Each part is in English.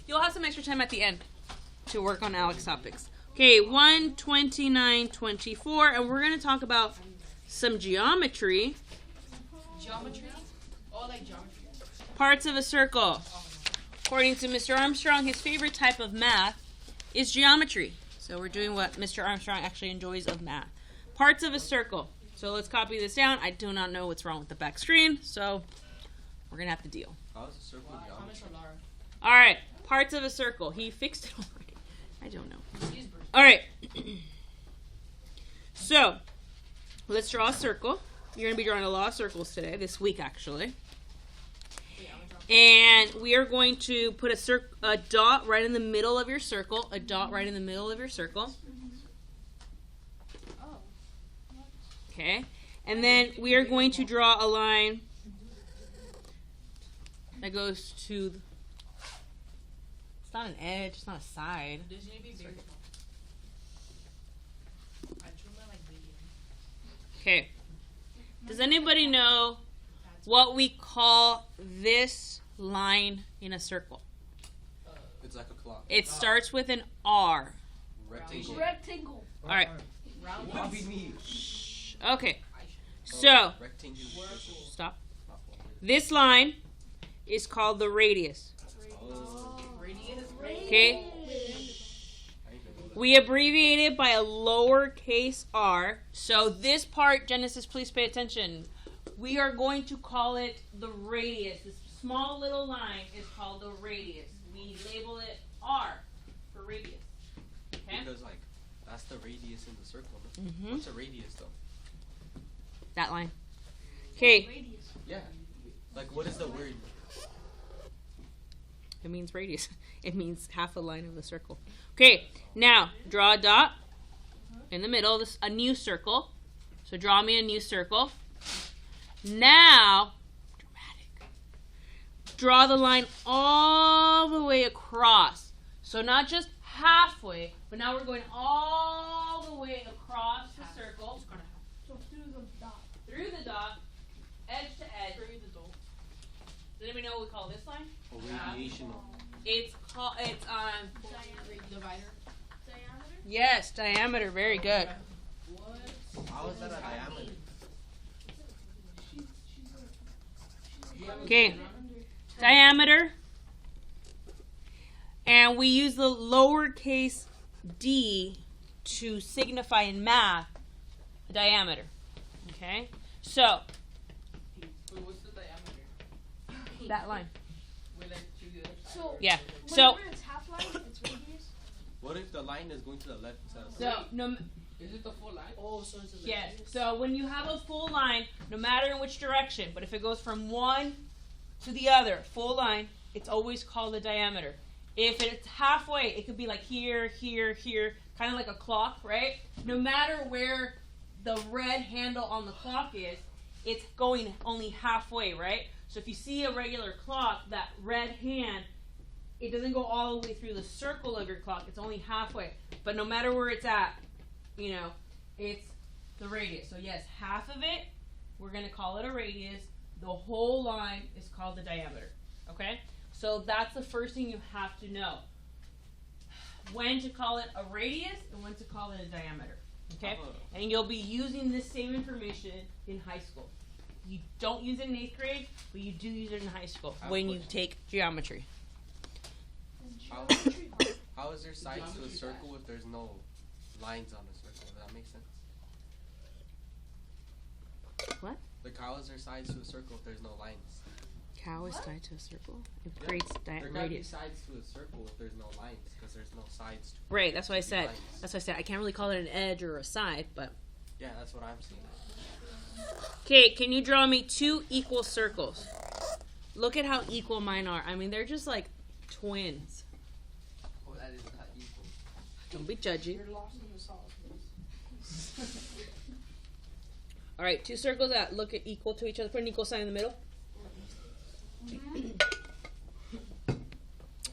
you'll have some extra time at the end to work on Alex topics. Okay, 129.24, and we're going to talk about some geometry. Geometry? Oh, like geometry. Parts of a circle. According to Mr. Armstrong, his favorite type of math is geometry. So we're doing what Mr. Armstrong actually enjoys of math. Parts of a circle. So let's copy this down. I do not know what's wrong with the back screen, so we're going to have to deal. How is a circle geometry? All right, parts of a circle. He fixed it already. I don't know. All right. So let's draw a circle. You're going to be drawing a lot of circles today, this week actually. And we are going to put a dot right in the middle of your circle. A dot right in the middle of your circle. Okay. And then we are going to draw a line that goes to... It's not an edge. It's not a side. Okay. Does anybody know what we call this line in a circle? It's like a clock. It starts with an R. Rectangle. All right. Copy me. Okay. So, Rectangular. stop. This line is called the radius. Okay? We abbreviate it by a lowercase r. So this part, Genesis, please pay attention. We are going to call it the radius. This small little line is called the radius. We label it R for radius. Okay? Because like that's the radius in the circle. Mhm. What's a radius though? That line. Okay. Yeah. Like what is the word? It means radius. It means half a line of the circle. Okay, now draw a dot in the middle of this, a new circle. So draw me a new circle. Now, dramatic. Draw the line all the way across. So not just halfway, but now we're going all the way across the circle. So through the dot. Through the dot, edge to edge. Does anybody know what we call this line? A radiational. It's called, Divider. yes, diameter. Very good. How is that a diameter? Okay, diameter. And we use the lowercase d to signify in math the diameter. Okay, so What's the diameter? that line. So Yeah. So whenever it's half line, it's radius. What if the line is going to the left side? no. Is it the full line? Oh, so it's Yes. So when you have a full line, no matter in which direction, but if it goes from one to the other, full line, it's always called a diameter. If it's halfway, it could be like here, here, here, kind of like a clock, right? No matter where the red handle on the clock is, it's going only halfway, right? So if you see a regular clock, that red hand, it doesn't go all the way through the circle of your clock. It's only halfway. But no matter where it's at, you know, it's the radius. So yes, half of it, we're going to call it a radius. The whole line is called the diameter. Okay? So that's the first thing you have to know. When to call it a radius and when to call it a diameter. Okay? And you'll be using this same information in high school. You don't use it in 8th grade, but you do use it in high school when you take geometry. How is there sides to a circle if there's no lines on a circle? Does that make sense? What? Like how is there sides to a circle if there's no lines? Cow is tied to a circle. It Yeah. creates There gotta be radius. sides to a circle if there's no lines because there's no sides. Right, that's what I said. Lines. That's what I said. I can't really call it an edge or a side, but... Yeah, that's what I'm seeing. Okay, can you draw me 2 equal circles? Look at how equal mine are. I mean, they're just like twins. Oh, that is not equal. Don't be judgy. You're lost in the sauce. All right, 2 circles that look at equal to each other. Put an equal sign in the middle.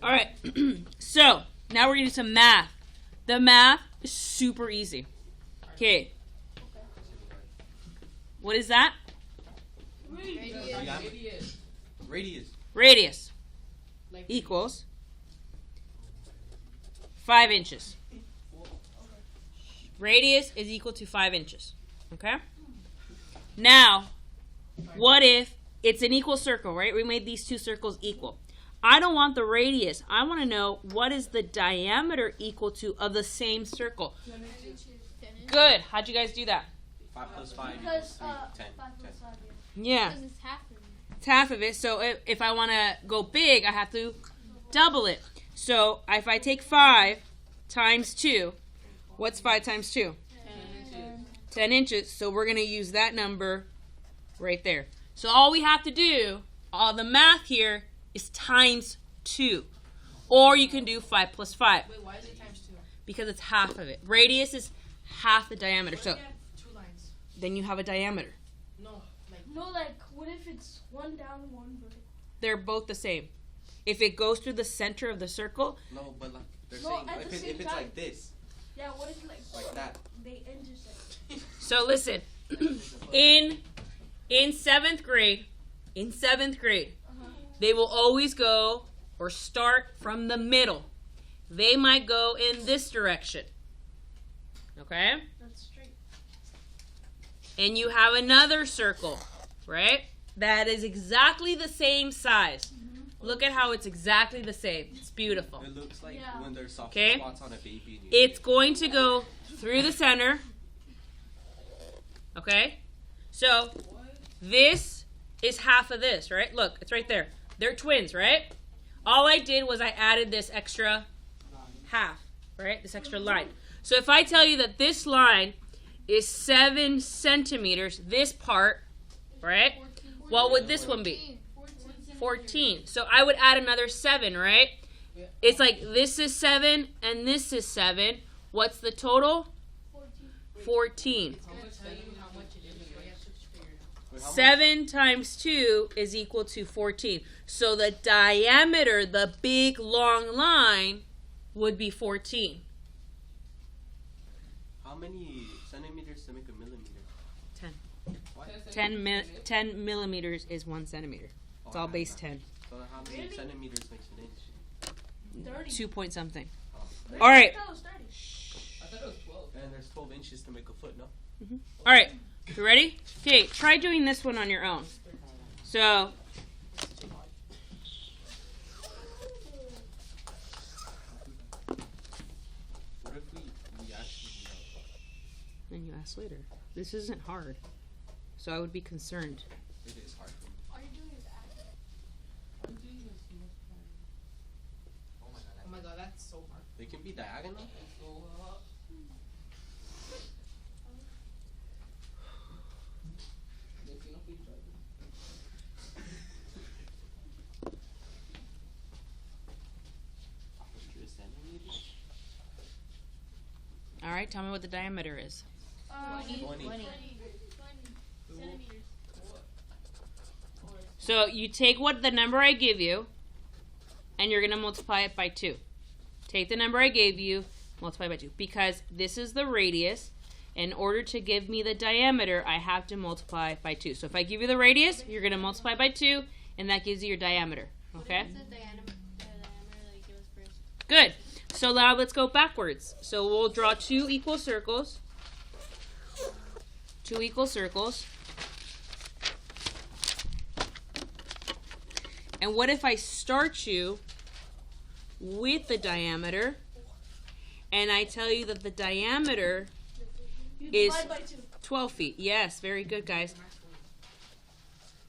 All right, so now we're going to do some math. The math is super easy. Okay. What is that? Radius. Radius Like equals 5 inches. Radius is equal to 5 inches. Okay? Now, what if it's an equal circle, right? We made these two circles equal. I don't want the radius. I want to know what is the diameter equal to of the same circle. Good. How'd you guys do that? 5 plus 5 Because equals 3. 10. 5 plus 5. Yeah. Because it's half of it. It's half of it. So if I want to go big, I have to double it. So if I take 5 times 2, what's 5 times 2? 10 inches. So we're going to use that number right there. So all we have to do, all the math here, is times 2. Or you can do 5 plus 5. Wait, why is it times 2? Because it's half of it. Radius is half the diameter. So What if you have 2 lines? then you have a diameter. No, like No, like, what if it's one down, one vertical? They're both the same. If it goes through the center of the circle, No, but like they're No, saying at the if same it's time. like this, Yeah, what if, like that. they intersect? so listen. in 7th grade, they will always go or start from the middle. They might go in this direction. Okay? That's straight. And you have another circle, right? That is exactly the same size. Look at how it's exactly the same. It's beautiful. It looks like Yeah. when there's soft Okay. spots on a baby. And It's going to go through the center. Okay? So, this is half of this, right? Look, it's right there. They're twins, right? All I did was I added this extra half, right? This extra line. So if I tell you that this line is 7 centimeters, this part, right? What would this one be? 14. So I would add another 7, right? It's like this is 7 and this is 7. What's the total? 14. I'm gonna tell you how much it is. So you have to figure it out. Wait, how much? 7 times 2 is equal to 14. So the diameter, the big long line, would be 14. How many centimeters to make a millimeter? 10. What? 10 millimeters is 1 centimeter. It's all base 10. So how many centimeters makes an inch? 30. 2 point something. Oh. All right. That was 30. I thought it was 12. And there's 12 inches to make a foot, no? All right. You ready? Okay, try doing this one on your own. So, What if we actually and you ask later. This isn't hard. So I would be concerned. it is hard for me. All you're doing is adding. Oh my god, that's so hard. They can be diagonal? Centimeters? All right, tell me what the diameter is. 20. So you take what the number I give you, and you're going to multiply it by 2. Take the number I gave you, multiply by 2. Because this is the radius. In order to give me the diameter, I have to multiply by 2. So if I give you the radius, you're going to multiply by 2, and that gives you your diameter. Okay? What's the diameter that you give us first? Good. So now let's go backwards. So we'll draw 2 equal circles. 2 equal circles. And what if I start you with the diameter, and I tell you that the diameter You is divide by 2. 12 feet? Yes, very good, guys.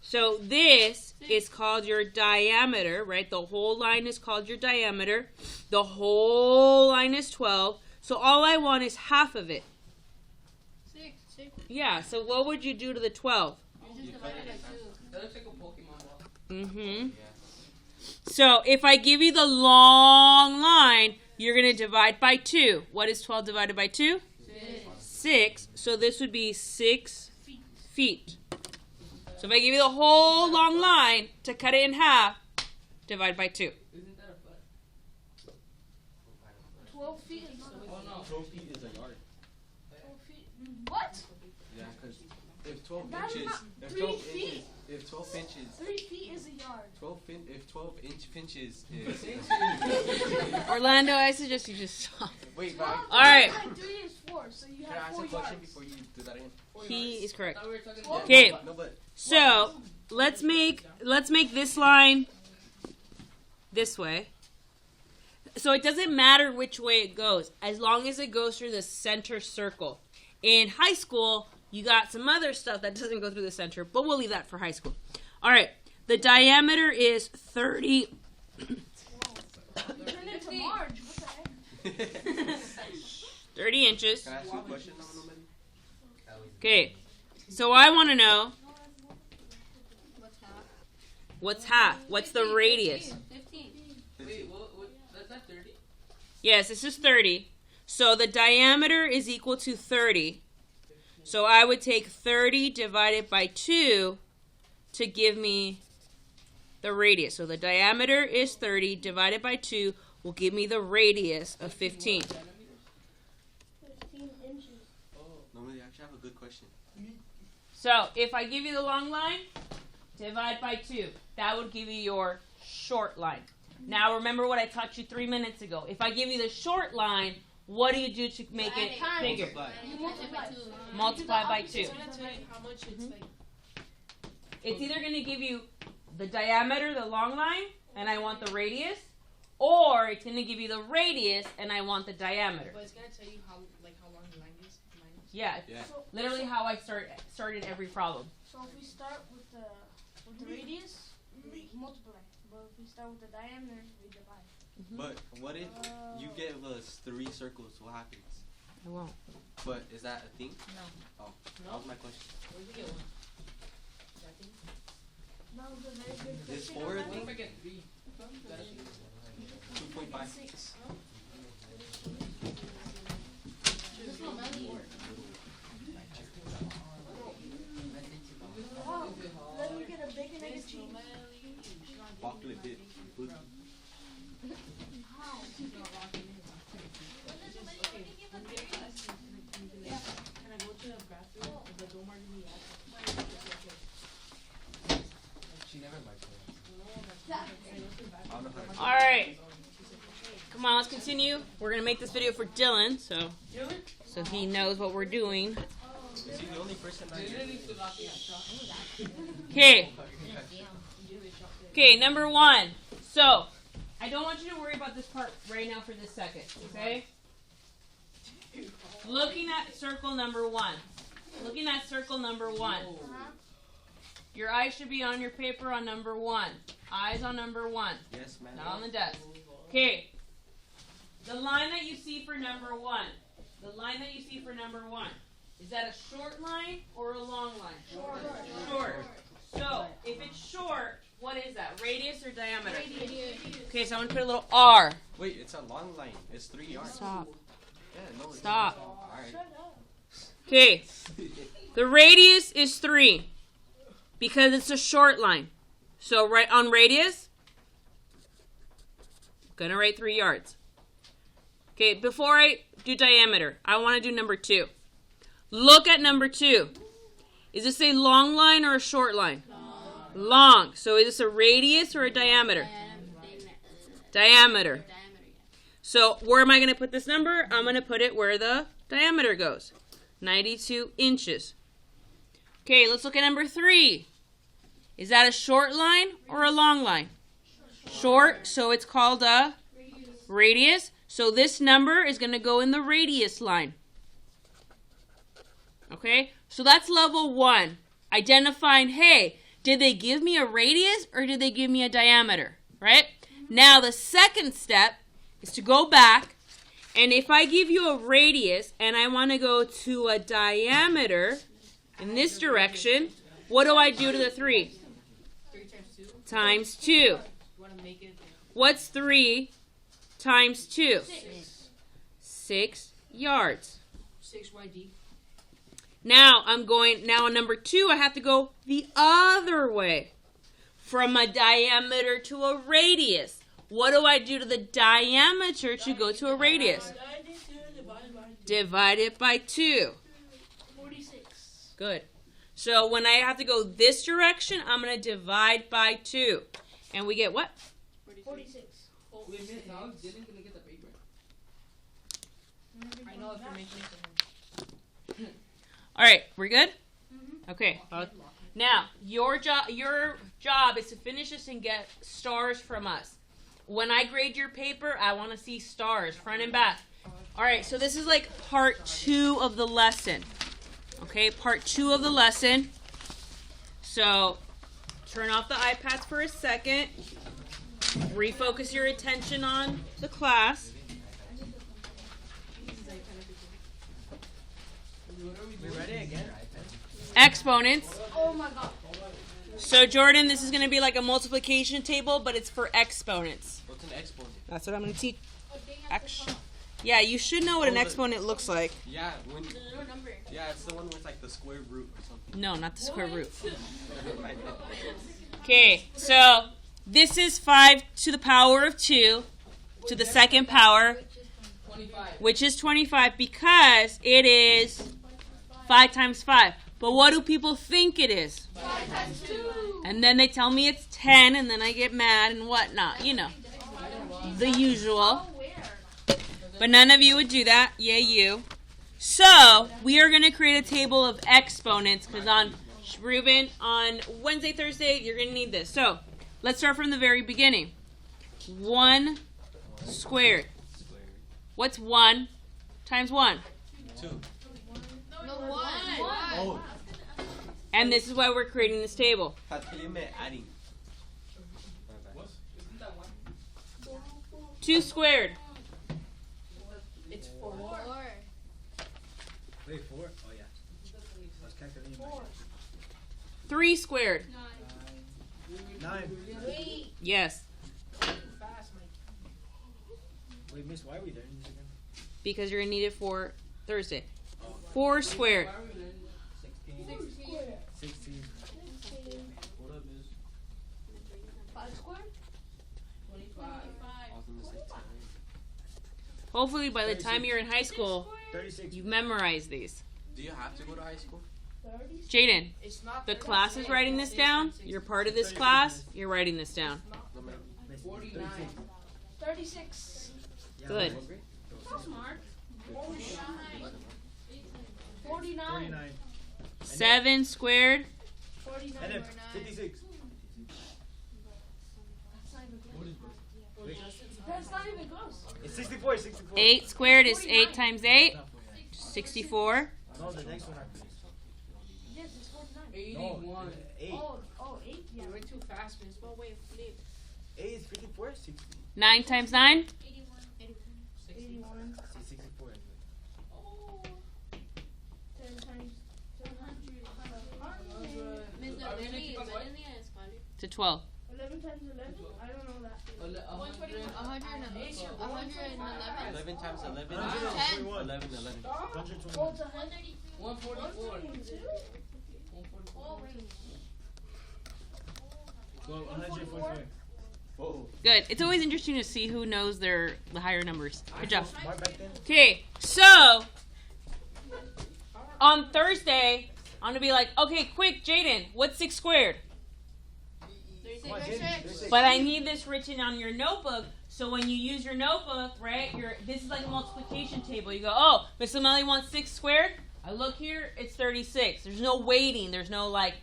So this is called your diameter, right? The whole line is called your diameter. The whole line is 12. So all I want is half of it. 6. Yeah, so what would you do to the 12? You just divide it by 2. That looks like a Pokemon ball. Mm-hmm. Yeah. So if I give you the long line, you're going to divide by 2. What is 12 divided by 2? 6. So this would be 6 feet. So if I give you the whole long line to cut it in half, divide by 2. Isn't that a foot? 12 feet is not Oh no. 12 feet is a yard. 12 feet. What? Yeah, because if 12 That's inches, not if 3 12 feet. inches, if 12 inches, 3 feet is a yard. 12 fin, if 12 inches is Orlando, I suggest you just stop. Wait, but All right. Like 3 is 4, so you can I have ask 4 a question yards. before you do that again? He is I correct. thought we were talking Well, Okay. No, but So let's make this line this way. So it doesn't matter which way it goes, as long as it goes through the center circle. In high school, you got some other stuff that doesn't go through the center, but we'll leave that for high school. All right, the diameter is 30. Turn it to Marge. What the heck? 30 inches. can I ask you a question? No, Okay, so I want to know What's half? what's half. What's the radius? 15. Wait, what? That's not 30? Yes, this is 30. So the diameter is equal to 30. So I would take 30 divided by 2 to give me the radius. So the diameter is 30 divided by 2 will give me the radius of 15. 15 inches. Normally, I actually have a good question. So if I give you the long line, divide by 2. That would give you your short line. Now remember what I taught you 3 minutes ago. If I give you the short line, what do you do to make it bigger? You multiply. Multiply by 2. It's gonna tell you how much it's like. It's either going to give you the diameter, the long line, and I want the radius, or it's going to give you the radius and I want the diameter. But it's gonna tell you how long the line is. Yeah, Yeah. So, literally how I started every problem. so if we start with the radius, we multiply. But if we start with the diameter, we divide. But what if you give us 3 circles? What happens? I won't. But is that a thing? No. Oh, that was my question. Where'd you get one? That was a very good Is question. 4 a What if I thing? get 3? 2.5. 6. Wow. Let me get a bacon, egg, and cheese. Chocolate dip. Can I go to the bathroom? The door marked me She never liked it. All right. Come on, let's continue. We're going to make this video for Dylan, so he knows what we're doing. Is he the only person that Okay. Okay, number 1. So, I don't want you to worry about this part right now for this second, okay? Looking at circle number 1. Looking at circle number 1. Your eyes should be on your paper on number 1. Eyes on number 1. Yes, ma'am. Not on the desk. Okay. The line that you see for number 1. The line that you see for number 1. Is that a short line or a long line? Short. So, if it's short, what is that? Radius or diameter? Okay, so I'm going to put a little R. Wait, it's a long line. It's 3 yards. Stop. Yeah, no. it's Stop. not. Alright. Okay. The radius is 3 because it's a short line. So, right on radius, going to write 3 yards. Okay, before I do diameter, I want to do number 2. Look at number 2. Is this a long line or a short line? Long. So is this a radius or a diameter? Diameter. So where am I going to put this number? I'm going to put it where the diameter goes. 92 inches. Okay, let's look at number 3. Is that a short line or a long line? Short, so it's called a radius. So this number is going to go in the radius line. Okay, so that's level 1. Identifying, hey, did they give me a radius or did they give me a diameter, right? Now the second step is to go back, and if I give you a radius and I want to go to a diameter in this direction, what do I do to the 3? 3 times 2. Times 2. You want to make it What's 3 times 2? 6 yards. 6 YD. Now on number 2, I have to go the other way. From a diameter to a radius. What do I do to the diameter to go to a radius? Divide it by 2. 46. Good. So when I have to go this direction, I'm going to divide by 2. And we get what? 46. Wait a minute, now Dylan's gonna get the I know information. All right, we're good? Mhm. Okay. Now, your job is to finish this and get stars from us. When I grade your paper, I want to see stars, front and back. All right, so this is like part 2 of the lesson. Okay, part 2 of the lesson. So, turn off the iPads for a second. Refocus your attention on the class. We read it again? Exponents. Oh my god. So, Jordan, this is going to be like a multiplication table, but it's for exponents. What's an exponent? That's what I'm going to teach. Yeah, you should know what an exponent looks like. Yeah, yeah, it's the one with like the square root or something. No, not the square root. Okay, so this is 5 to the power of 2 to the second power, 25. which is 25 because it is 5 times 5. But what do people think it is? 5 times 2. And then they tell me it's 10, and then I get mad and whatnot. You know, the usual. Oh, where? But none of you would do that. Yay, you. So, we are going to create a table of exponents because Ruben, on Wednesday, Thursday, you're going to need this. So, let's start from the very beginning. 1 squared. What's 1 times 1? 2. No, 1. Oh, And this is why we're creating this table. I thought you meant adding. 2 squared. It's 4. 4. Wait, 4? Oh, yeah. I was calculating. 3 squared. 9. Yes, Fast, Mike. Wait, Miss, why are we learning this again? because you're going to need it for Thursday. 4 squared. 16. What up, Miss? 5 squared? 25. I was gonna say 10. Hopefully, by the time you're in high school, 36. you've memorized these. Do you have to go to high school? 30? Jaden, It's not the 36, class is writing this down. You're part of this class. You're writing this down. No, ma'am. Miss, 49. 36. Yeah, Good. So smart. 49. 49. 7 squared. 49. And then 56. That's not even close. It's 64. 64. 8 squared is 8 times 8. 64. No, the next one after this. Yes, it's 49. 81. 8. Oh, 8? Yeah. You went too fast, Miss. But wait, flip. 8 is 54. 60. 9 times 9. 81. See, 64. Oh. 10 times 200. To 12. 11 times 11? I don't know that. 111. 11 times 11. 121. 11, 11. Oh, 121. it's 100. 144. 122? 144. Well, 144. Whoa. Good. It's always interesting to see who knows the higher numbers. Good job. Smart back then. Okay, so on Thursday, I'm gonna be like, okay, quick, Jaden, what's 6 squared? Come on, Jaden. 36. But I need this written on your notebook. So when you use your notebook, right, this is like a multiplication table. You go, oh, Miss O'Malley wants 6 squared. I look here, it's 36. There's no waiting. There's no like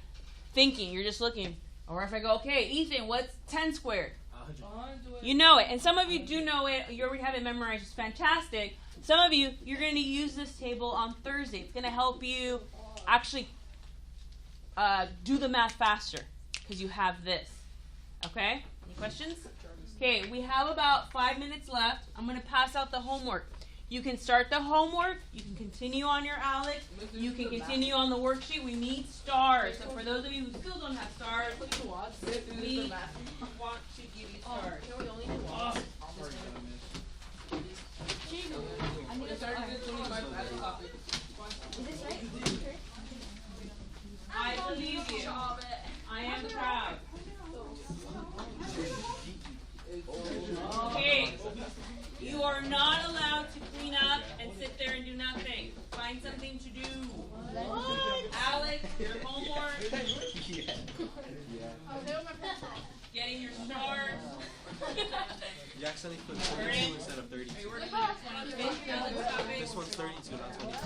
thinking. You're just looking. Or if I go, okay, Ethan, what's 10 squared? 100. You know it. And some of you do know it. You already have it memorized. It's fantastic. Some of you, you're going to use this table on Thursday. It's going to help you actually do the math faster because you have this. Okay? Any questions? Okay, we have about 5 minutes left. I'm going to pass out the homework. You can start the homework. You can continue on your Alex. You can continue on the worksheet. We need stars. So for those of you who still don't have stars, we want to give you stars. Is this right? I believe you. I am proud. Okay. You are not allowed to clean up and sit there and do nothing. Find something to do. Alex, your homework, getting your stars. You accidentally put 22 instead of 32. Alex, stop it. This one's 32, not 22.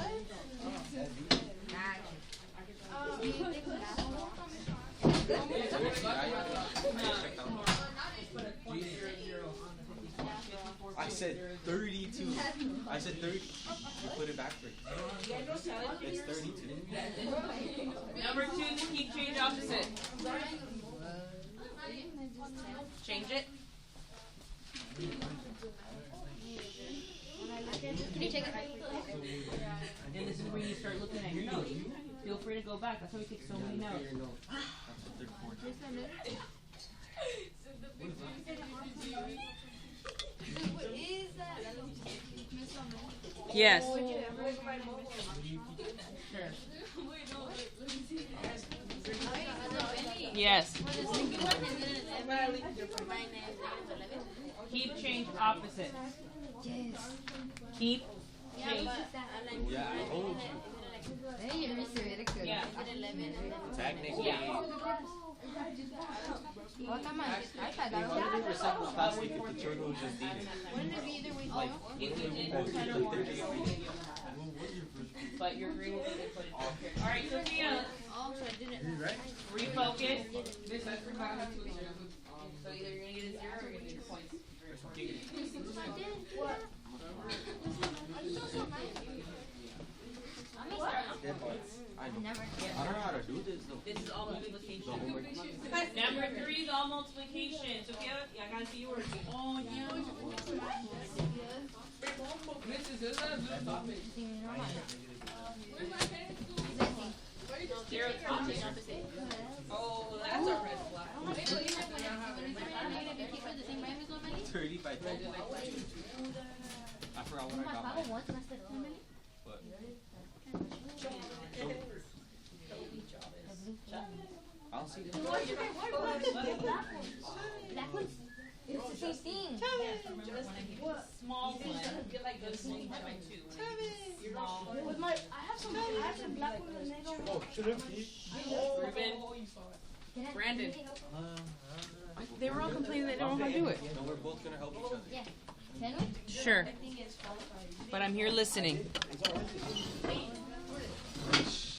I said 32. I said 30. You put it backwards. It's 32. Number 2, the keep change opposite. Change it. Can you check it? And this is where you start looking at your notes. Feel free to go back. That's why we take so many notes. Yes. Yes. Keep change opposite. Yes. Keep change. Yeah, I told you. Yeah. Technically. Yeah. What am I? How do they recycle plastic if the turtle just ate it? Wouldn't it be either way? Like, If you did, we'll try to work it. But your green will be inputted. Alright, Sophia, Oh, so I didn't. refocus. So either you're gonna get a 0 or you're gonna get your points. I know. I don't know how to do this though. This is all multiplication. The homework. Number 3 is all multiplication. Sophia, I gotta see yours. Oh, yeah. Zero opposite. Oh, that's a red flag. 30 by 12. I forgot what I got. But I don't see it. It's the same thing. Small one. Get like this multiplied by 2. Small. With my, I have some black ones and they don't. Ruben. Brandon. They were all complaining they don't know how to do it. No, we're both gonna help each other. Yeah. Can we? Sure. But I'm here listening.